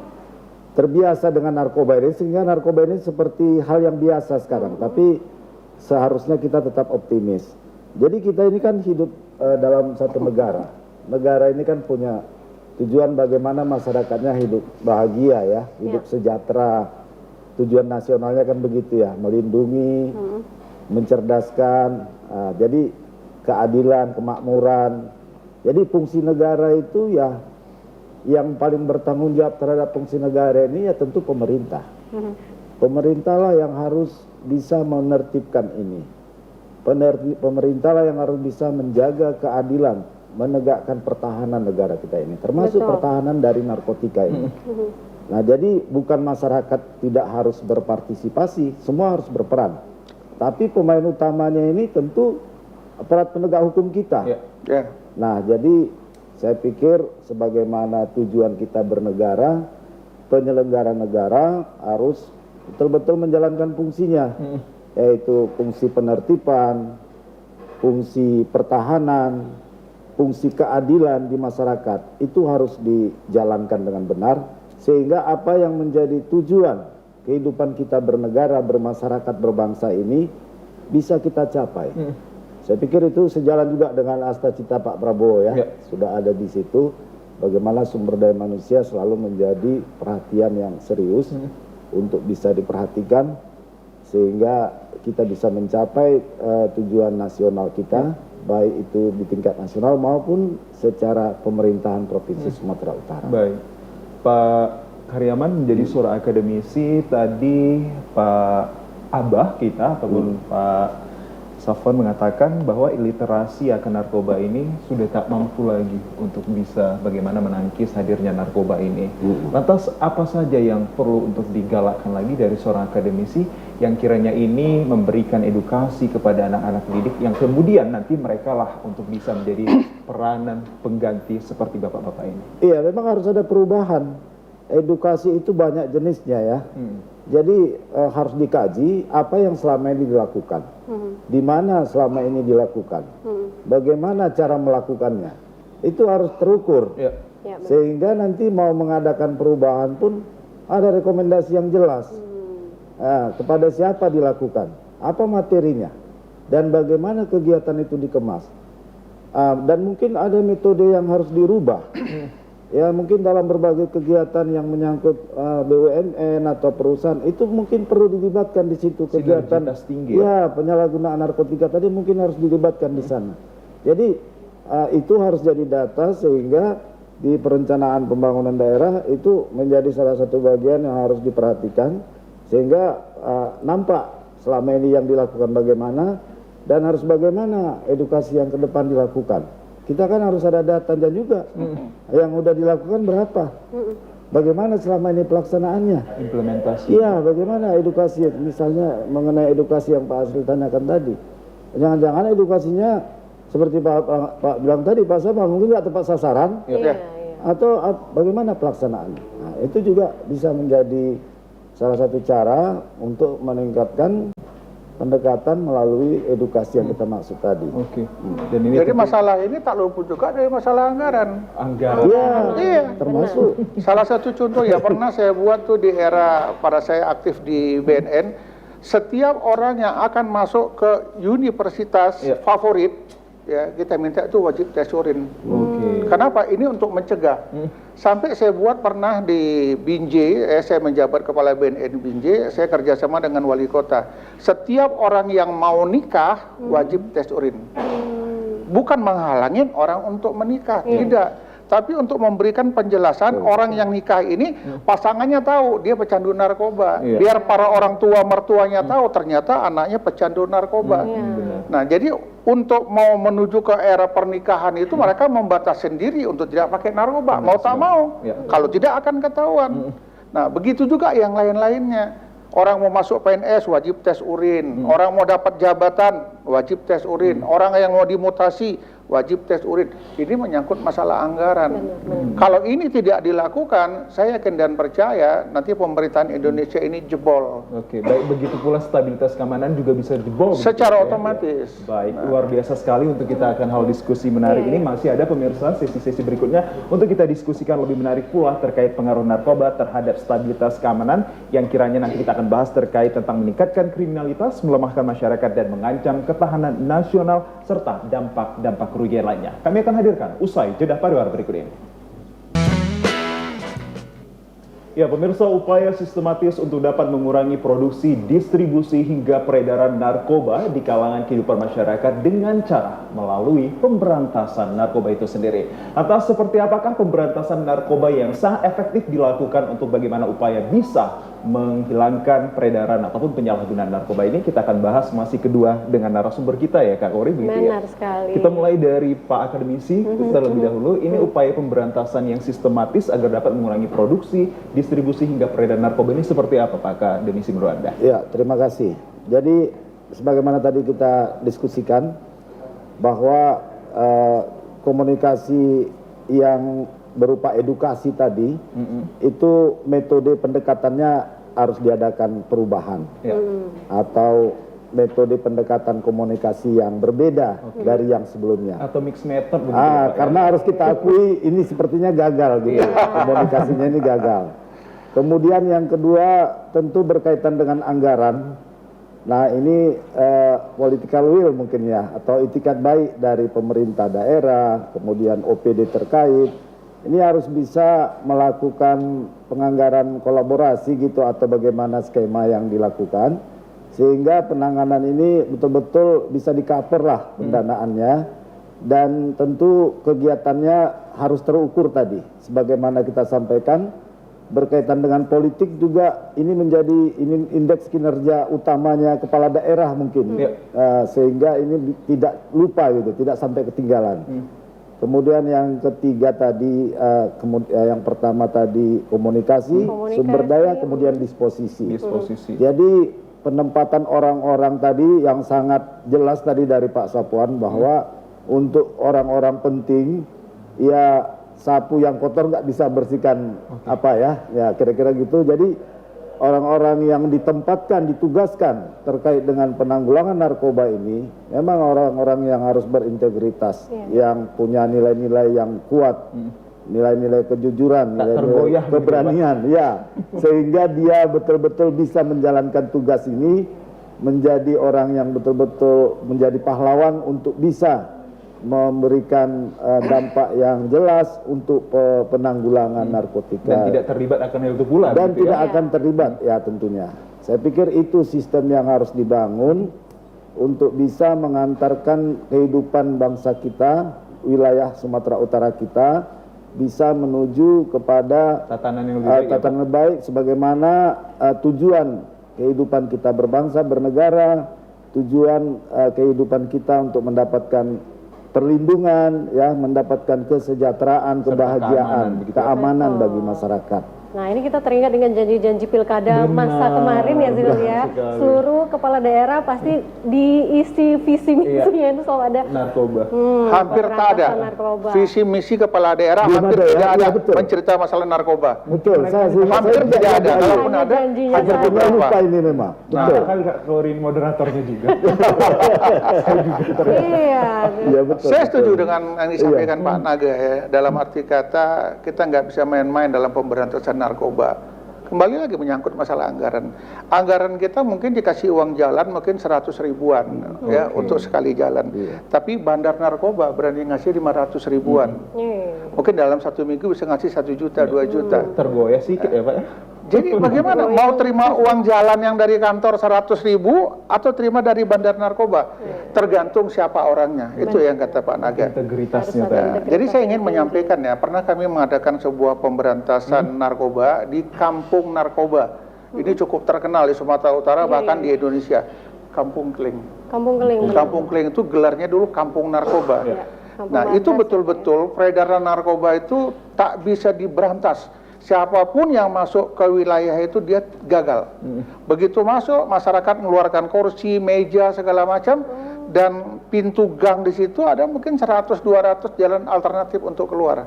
[SPEAKER 4] terbiasa dengan narkoba ini, sehingga narkoba ini seperti hal yang biasa sekarang. Tapi seharusnya kita tetap optimis. Jadi kita ini kan hidup dalam satu negara. Negara ini kan punya tujuan bagaimana masyarakatnya hidup bahagia ya, hidup sejahtera. Tujuan nasionalnya kan begitu ya, melindungi, mencerdaskan. Jadi keadilan, kemakmuran. Jadi fungsi negara itu ya, yang paling bertanggung jawab terhadap fungsi negara ini ya tentu pemerintah. Pemerintahlah yang harus bisa menertibkan ini. Pemerintahlah yang harus bisa menjaga keadilan, menegakkan pertahanan negara kita ini, termasuk
[SPEAKER 2] Betul.
[SPEAKER 4] pertahanan dari narkotika ini. Nah, jadi bukan masyarakat tidak harus berpartisipasi, semua harus berperan. Tapi pemain utamanya ini tentu aparat penegak hukum kita.
[SPEAKER 1] Ya.
[SPEAKER 3] Ya.
[SPEAKER 4] Nah, jadi saya pikir sebagaimana tujuan kita bernegara, penyelenggara negara harus betul-betul menjalankan fungsinya, yaitu fungsi penertiban, fungsi pertahanan, fungsi keadilan di masyarakat. Itu harus dijalankan dengan benar, sehingga apa yang menjadi tujuan kehidupan kita bernegara, bermasyarakat, berbangsa ini bisa kita capai. Saya pikir itu sejalan juga dengan cita Pak Prabowo ya. Sudah ada di situ bagaimana sumber daya manusia selalu menjadi perhatian yang serius untuk bisa diperhatikan sehingga kita bisa mencapai tujuan nasional kita, baik itu di tingkat nasional maupun secara pemerintahan Provinsi Sumatera Utara.
[SPEAKER 1] Baik, Pak Karyaman menjadi seorang akademisi, tadi Pak Abah kita ataupun Pak Safwan mengatakan bahwa literasi akan narkoba ini sudah tak mampu lagi untuk bisa bagaimana menangkis hadirnya narkoba ini. Lantas apa saja yang perlu untuk digalakkan lagi dari seorang akademisi yang kiranya ini memberikan edukasi kepada anak-anak didik yang kemudian nanti mereka lah untuk bisa menjadi peranan pengganti seperti bapak-bapak ini?
[SPEAKER 4] Iya, memang harus ada perubahan. Edukasi itu banyak jenisnya ya. Jadi harus dikaji apa yang selama ini dilakukan, di mana selama ini dilakukan, bagaimana cara melakukannya. Itu harus terukur,
[SPEAKER 1] Ya.
[SPEAKER 4] sehingga nanti mau mengadakan perubahan pun ada rekomendasi yang jelas. Nah, kepada siapa dilakukan, apa materinya, dan bagaimana kegiatan itu dikemas. Dan mungkin ada metode yang harus dirubah. Ya mungkin dalam berbagai kegiatan yang menyangkut BUMN atau perusahaan itu mungkin perlu dilibatkan di situ kegiatan.
[SPEAKER 1] Sinergitas tinggi
[SPEAKER 4] Ya penyalahgunaan narkotika tadi mungkin harus dilibatkan di sana. Jadi itu harus jadi data sehingga di perencanaan pembangunan daerah itu menjadi salah satu bagian yang harus diperhatikan sehingga nampak selama ini yang dilakukan bagaimana dan harus bagaimana edukasi yang ke depan dilakukan. Kita kan harus ada data dan juga yang udah dilakukan berapa, bagaimana selama ini pelaksanaannya,
[SPEAKER 1] Implementasi.
[SPEAKER 4] iya bagaimana edukasi, misalnya mengenai edukasi yang Pak Asri tanyakan tadi, jangan-jangan edukasinya seperti Pak bilang tadi, Pak Sabah mungkin nggak tepat sasaran,
[SPEAKER 2] Iya, iya.
[SPEAKER 4] atau bagaimana pelaksanaannya. Nah, itu juga bisa menjadi salah satu cara untuk meningkatkan pendekatan melalui edukasi yang kita maksud tadi.
[SPEAKER 1] Oke. Dan ini
[SPEAKER 3] Jadi masalah ini tak luput juga dari masalah anggaran.
[SPEAKER 1] anggaran.
[SPEAKER 3] Iya.
[SPEAKER 4] Termasuk
[SPEAKER 3] Salah satu contoh ya pernah saya buat tuh di era pada saya aktif di BNN, setiap orang yang akan masuk ke universitas favorit, ya kita minta itu wajib tes urin.
[SPEAKER 1] Oke.
[SPEAKER 3] Kenapa? Ini untuk mencegah. Sampai saya buat pernah di Binjai, saya menjabat kepala BNN Binjai, saya kerjasama dengan wali kota. Setiap orang yang mau nikah wajib tes urin. Bukan menghalangin orang untuk menikah, tidak. Tapi untuk memberikan penjelasan orang yang nikah ini pasangannya tahu dia pecandu narkoba.
[SPEAKER 1] Iya.
[SPEAKER 3] Biar para orang tua mertuanya tahu ternyata anaknya pecandu narkoba. Nah, jadi untuk mau menuju ke era pernikahan itu mereka membatasi sendiri untuk tidak pakai narkoba. Mau tak mau.
[SPEAKER 1] Iya.
[SPEAKER 3] Kalau tidak akan ketahuan. Nah, begitu juga yang lain-lainnya. Orang mau masuk PNS wajib tes urin, orang mau dapat jabatan wajib tes urin, orang yang mau dimutasi wajib tes urin. Ini menyangkut masalah anggaran. Kalau ini tidak dilakukan, saya yakin dan percaya nanti pemerintahan Indonesia ini jebol.
[SPEAKER 1] Oke, baik, begitu pula stabilitas keamanan juga bisa jebol.
[SPEAKER 3] Secara
[SPEAKER 1] begitu ya?
[SPEAKER 3] otomatis.
[SPEAKER 1] Baik, luar biasa sekali untuk kita akan hal diskusi menarik ini. Masih ada pemirsa sesi-sesi berikutnya untuk kita diskusikan lebih menarik pula terkait pengaruh narkoba terhadap stabilitas keamanan yang kiranya nanti kita akan bahas terkait tentang meningkatkan kriminalitas, melemahkan masyarakat dan mengancam ketahanan nasional serta dampak-dampak kerugian lainnya. Kami akan hadirkan usai jeda pariwara berikut ini. Ya, pemirsa, upaya sistematis untuk dapat mengurangi produksi, distribusi hingga peredaran narkoba di kalangan kehidupan masyarakat dengan cara melalui pemberantasan narkoba itu sendiri. Atas seperti apakah pemberantasan narkoba yang sangat efektif dilakukan untuk bagaimana upaya bisa menghilangkan peredaran ataupun penyalahgunaan narkoba ini, kita akan bahas masih kedua dengan narasumber kita ya Kak Kori, begitu ya.
[SPEAKER 2] Benar sekali.
[SPEAKER 1] Kita mulai dari Pak Akademisi terlebih dahulu. Ini upaya pemberantasan yang sistematis agar dapat mengurangi produksi, distribusi hingga peredaran narkoba ini seperti apa Pak Akademisi menurut Anda?
[SPEAKER 4] Ya, terima kasih. Jadi sebagaimana tadi kita diskusikan bahwa komunikasi yang berupa edukasi tadi itu metode pendekatannya harus diadakan perubahan atau metode pendekatan komunikasi yang berbeda dari yang sebelumnya.
[SPEAKER 1] Atau mix method begitu Pak,
[SPEAKER 4] Karena harus kita akui ini sepertinya gagal gitu. Komunikasinya ini gagal. Kemudian yang kedua tentu berkaitan dengan anggaran. Nah ini political will mungkin ya, atau itikat baik dari pemerintah daerah, kemudian OPD terkait. Ini harus bisa melakukan penganggaran kolaborasi gitu atau bagaimana skema yang dilakukan. Sehingga penanganan ini betul-betul bisa di-cover lah pendanaannya. Dan tentu kegiatannya harus terukur tadi. Sebagaimana kita sampaikan, berkaitan dengan politik juga ini menjadi indeks kinerja utamanya kepala daerah mungkin. Sehingga ini tidak lupa gitu, tidak sampai ketinggalan. Kemudian yang ketiga tadi, yang pertama tadi komunikasi, sumber daya, kemudian disposisi. Jadi penempatan orang-orang tadi yang sangat jelas tadi dari Pak Sapuan bahwa untuk orang-orang penting, ya sapu yang kotor nggak bisa bersihkan apa ya kira-kira gitu. Jadi orang-orang yang ditempatkan, ditugaskan terkait dengan penanggulangan narkoba ini memang orang-orang yang harus berintegritas, yang punya nilai-nilai yang kuat, nilai-nilai kejujuran, nilai-nilai keberanian, ya, sehingga dia betul-betul bisa menjalankan tugas ini menjadi orang yang betul-betul menjadi pahlawan untuk bisa memberikan dampak yang jelas untuk penanggulangan narkotika.
[SPEAKER 1] Dan tidak terlibat akan hal itu pula.
[SPEAKER 4] Dan
[SPEAKER 1] gitu
[SPEAKER 4] tidak akan terlibat ya tentunya. Saya pikir itu sistem yang harus dibangun untuk bisa mengantarkan kehidupan bangsa kita, wilayah Sumatera Utara kita, bisa menuju kepada
[SPEAKER 1] tatanan yang lebih baik,
[SPEAKER 4] tatanan baik sebagaimana tujuan kehidupan kita berbangsa, bernegara, tujuan kehidupan kita untuk mendapatkan perlindungan, ya, mendapatkan kesejahteraan, kebahagiaan, keamanan bagi masyarakat.
[SPEAKER 2] Nah ini kita teringat dengan janji-janji pilkada masa kemarin ya Zil ya. Seluruh kepala daerah pasti diisi visi misinya itu selalu ada
[SPEAKER 3] narkoba. Hampir tak ada visi misi kepala daerah, hampir tidak ada mencerita masalah narkoba.
[SPEAKER 4] Betul,
[SPEAKER 3] hampir tidak ada. Kalaupun ada,
[SPEAKER 4] hampir tidak lupa ini memang. Betul.
[SPEAKER 1] Kali Kak Klorin moderatornya juga.
[SPEAKER 2] Iya,
[SPEAKER 4] betul.
[SPEAKER 3] Saya setuju dengan yang disampaikan Pak Naga ya. Dalam arti kata kita nggak bisa main-main dalam pemberantasan narkoba. Kembali lagi menyangkut masalah anggaran. Anggaran kita mungkin dikasih uang jalan mungkin 100 ribuan ya untuk sekali jalan. Tapi bandar narkoba berani ngasih 500 ribuan. Mungkin dalam 1 minggu bisa ngasih 1 juta, 2 juta.
[SPEAKER 1] Tergoyah sedikit ya Pak ya?
[SPEAKER 3] Jadi bagaimana mau terima uang jalan yang dari kantor 100.000 atau terima dari bandar narkoba? Tergantung siapa orangnya. Itu yang kata Pak Naga.
[SPEAKER 1] Integritasnya
[SPEAKER 2] Harus ada
[SPEAKER 1] tadi.
[SPEAKER 2] integritas.
[SPEAKER 3] Jadi saya ingin menyampaikan ya, pernah kami mengadakan sebuah pemberantasan narkoba di kampung narkoba. Ini cukup terkenal di Sumatera Utara, bahkan di Indonesia. Kampung Kling.
[SPEAKER 2] Kampung Keling.
[SPEAKER 3] Kampung Kling itu gelarnya dulu kampung narkoba.
[SPEAKER 2] Kampung
[SPEAKER 3] Nah, itu
[SPEAKER 2] Batas,
[SPEAKER 3] betul-betul peredaran narkoba itu tak bisa diberantas. Siapapun yang masuk ke wilayah itu dia gagal. Begitu masuk, masyarakat mengeluarkan kursi, meja, segala macam, dan pintu gang di situ ada mungkin 100-200 jalan alternatif untuk keluar.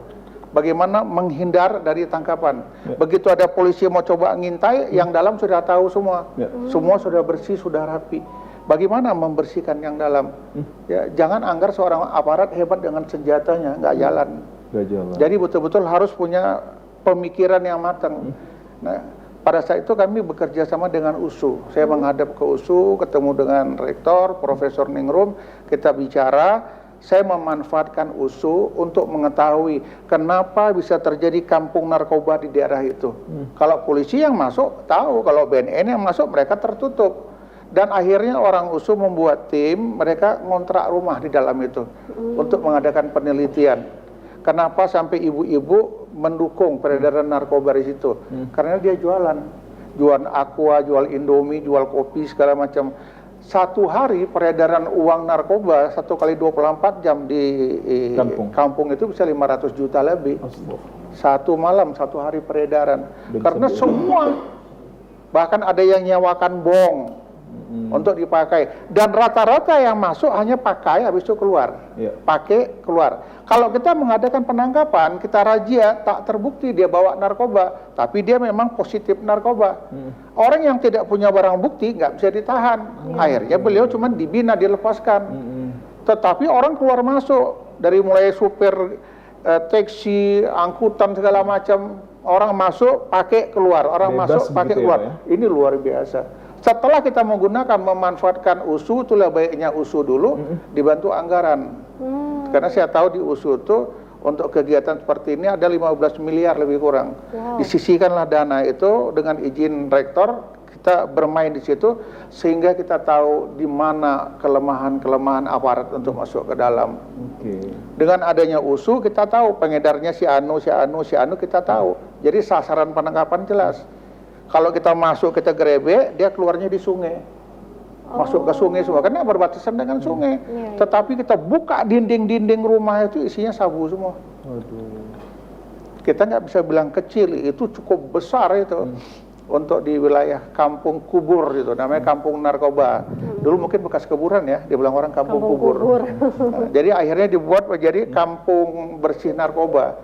[SPEAKER 3] Bagaimana menghindar dari tangkapan. Begitu ada polisi mau coba ngintai, yang dalam sudah tahu semua. Semua sudah bersih, sudah rapi. Bagaimana membersihkan yang dalam? Ya, jangan anggar seorang aparat hebat dengan senjatanya, nggak jalan.
[SPEAKER 1] Nggak jalan.
[SPEAKER 3] Jadi betul-betul harus punya pemikiran yang matang. Nah, pada saat itu kami bekerja sama dengan USU. Saya menghadap ke USU, ketemu dengan rektor, Profesor Ningrum, kita bicara. Saya memanfaatkan USU untuk mengetahui kenapa bisa terjadi kampung narkoba di daerah itu. Kalau polisi yang masuk tahu, kalau BNN yang masuk mereka tertutup. Dan akhirnya orang USU membuat tim, mereka ngontrak rumah di dalam itu untuk mengadakan penelitian. Kenapa sampai ibu-ibu mendukung peredaran narkoba di situ? Karena dia jualan aqua, jual Indomie, jual kopi segala macam. Satu hari peredaran uang narkoba 1 kali 24 jam di kampung itu bisa 500 juta lebih. Satu malam, satu hari peredaran. Karena semua, bahkan ada yang nyewakan bong untuk dipakai. Dan rata-rata yang masuk hanya pakai, habis itu keluar. Pakai, keluar. Kalau kita mengadakan penangkapan, kita razia, tak terbukti dia bawa narkoba, tapi dia memang positif narkoba. Orang yang tidak punya barang bukti nggak bisa ditahan. Akhirnya beliau cuma dibina, dilepaskan. Tetapi orang keluar masuk, dari mulai supir taksi, angkutan segala macam, orang masuk pakai keluar, orang
[SPEAKER 1] Bebas
[SPEAKER 3] masuk pakai
[SPEAKER 1] begitu
[SPEAKER 3] keluar.
[SPEAKER 1] ya?
[SPEAKER 3] Ini luar biasa. Setelah kita menggunakan, memanfaatkan USU, itulah baiknya USU dulu, dibantu anggaran. Karena saya tahu di USU itu untuk kegiatan seperti ini ada 15 miliar lebih kurang. Disisihkanlah dana itu dengan izin rektor, kita bermain di situ sehingga kita tahu di mana kelemahan-kelemahan aparat untuk masuk ke dalam. Dengan adanya USU kita tahu pengedarnya si anu kita tahu. Jadi sasaran penangkapan jelas. Kalau kita masuk, kita grebek, dia keluarnya di sungai. Masuk ke sungai semua, karena berbatasan dengan sungai. Tetapi kita buka dinding-dinding rumah itu isinya sabu semua. Kita nggak bisa bilang kecil, itu cukup besar itu. Untuk di wilayah kampung kubur itu, namanya kampung narkoba. Dulu mungkin bekas kuburan ya, dibilang orang kampung kubur. Nah, jadi akhirnya dibuat menjadi kampung bersih narkoba.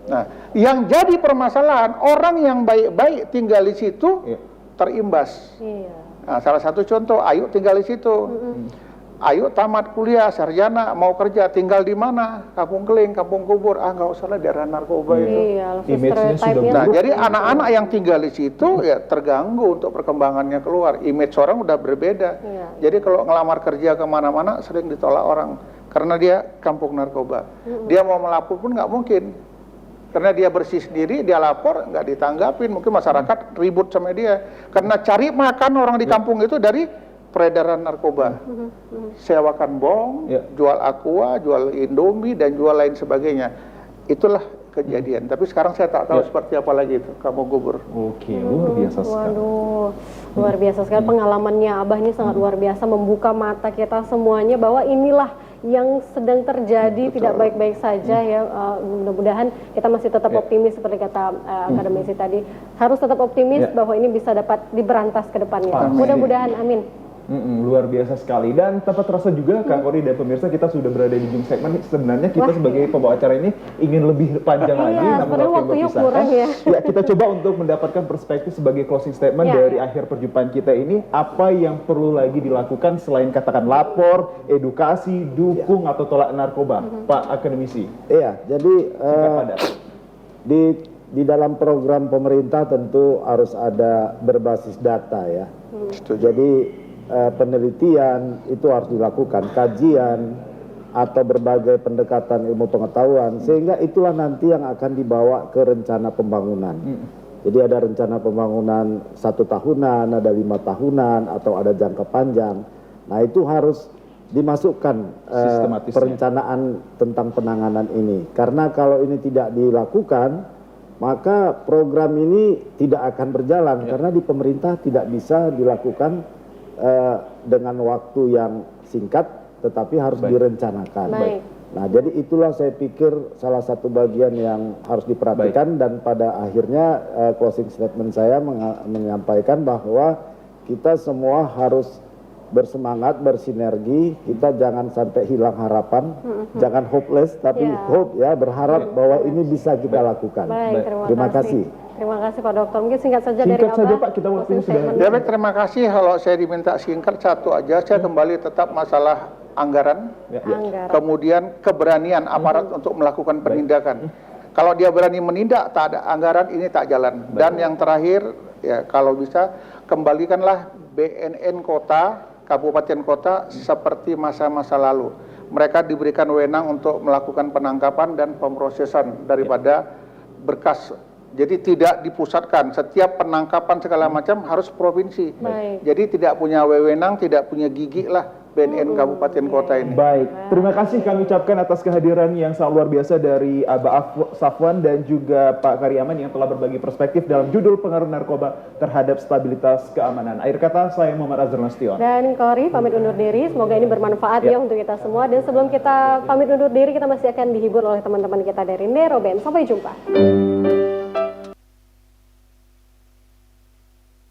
[SPEAKER 3] Nah, yang jadi permasalahan, orang yang baik-baik tinggal di situ terimbas. Nah, salah satu contoh, Ayu tinggal di situ. Ayu tamat kuliah, sarjana, mau kerja, tinggal di mana? Kampung Keling, kampung kubur. Nggak usah lah, daerah narkoba itu.
[SPEAKER 1] Image-nya sudah
[SPEAKER 3] Nah, jadi anak-anak yang tinggal di situ ya terganggu untuk perkembangannya keluar. Image orang udah berbeda. Jadi kalau ngelamar kerja kemana-mana sering ditolak orang. Karena dia kampung narkoba. Dia mau melapor pun nggak mungkin. Karena dia bersih sendiri, dia lapor, nggak ditanggapin. Mungkin masyarakat ribut sama dia. Karena cari makan orang di kampung itu dari peredaran narkoba. Sewakan bong, jual aqua, jual Indomie, dan jual lain sebagainya. Itulah kejadian. Tapi sekarang saya tak tahu seperti apa lagi itu kampung kubur.
[SPEAKER 1] Luar biasa sekali.
[SPEAKER 2] Waduh, luar biasa sekali pengalamannya Abah ini, sangat luar biasa, membuka mata kita semuanya bahwa inilah yang sedang terjadi. Tidak baik-baik saja ya. Mudah-mudahan kita masih tetap optimis seperti kata akademisi tadi, harus tetap optimis bahwa ini bisa dapat diberantas ke depannya. Mudah-mudahan, amin.
[SPEAKER 1] Luar biasa sekali. Dan tanpa terasa juga Kak Kori dan pemirsa, kita sudah berada di ujung segmen. Sebenarnya kita sebagai pembawa acara ini ingin lebih panjang lagi, namun waktunya kurang ya. Kita coba untuk mendapatkan perspektif sebagai closing statement dari akhir perjumpaan kita ini. Apa yang perlu lagi dilakukan selain katakan lapor, edukasi, dukung atau tolak narkoba, Pak Akademisi?
[SPEAKER 4] Iya, jadi di dalam program pemerintah tentu harus ada berbasis data ya. Jadi penelitian itu harus dilakukan, kajian atau berbagai pendekatan ilmu pengetahuan, sehingga itulah nanti yang akan dibawa ke rencana pembangunan. Jadi ada rencana pembangunan 1 tahunan, ada 5 tahunan, atau ada jangka panjang. Nah itu harus dimasukkan perencanaan tentang penanganan ini. Karena kalau ini tidak dilakukan, maka program ini tidak akan berjalan. Karena di pemerintah tidak bisa dilakukan dengan waktu yang singkat, tetapi harus direncanakan. Nah, jadi itulah saya pikir salah satu bagian yang harus diperhatikan dan pada akhirnya closing statement saya menyampaikan bahwa kita semua harus bersemangat, bersinergi, kita jangan sampai hilang harapan, jangan hopeless, tapi hope ya, berharap bahwa ini bisa kita lakukan. Terima kasih.
[SPEAKER 2] Terima kasih Pak Dokter. Mungkin singkat saja dari
[SPEAKER 1] Singkat saja
[SPEAKER 2] Abah.
[SPEAKER 1] Pak, kita waktunya sudah.
[SPEAKER 3] Ya baik, terima kasih. Kalau saya diminta singkat satu aja, saya kembali tetap masalah anggaran, kemudian keberanian aparat untuk melakukan penindakan. Kalau dia berani menindak, tak ada anggaran, ini tak jalan. Dan yang terakhir, ya kalau bisa kembalikanlah BNN kota, kabupaten kota seperti masa-masa lalu. Mereka diberikan wewenang untuk melakukan penangkapan dan pemrosesan daripada berkas. Jadi tidak dipusatkan, setiap penangkapan segala macam harus provinsi. Jadi tidak punya wewenang, tidak punya gigi lah BNN kabupaten kota ini.
[SPEAKER 1] Baik, terima kasih kami ucapkan atas kehadiran yang sangat luar biasa dari Abah Safwan dan juga Pak Karyaman yang telah berbagi perspektif dalam judul pengaruh narkoba terhadap stabilitas keamanan. Akhir kata, saya Muhammad Azhar Nasution.
[SPEAKER 2] Dan Kori pamit undur diri, semoga ini bermanfaat ya untuk kita semua. Dan sebelum kita pamit undur diri, kita masih akan dihibur oleh teman-teman kita dari Nero Band. Sampai jumpa.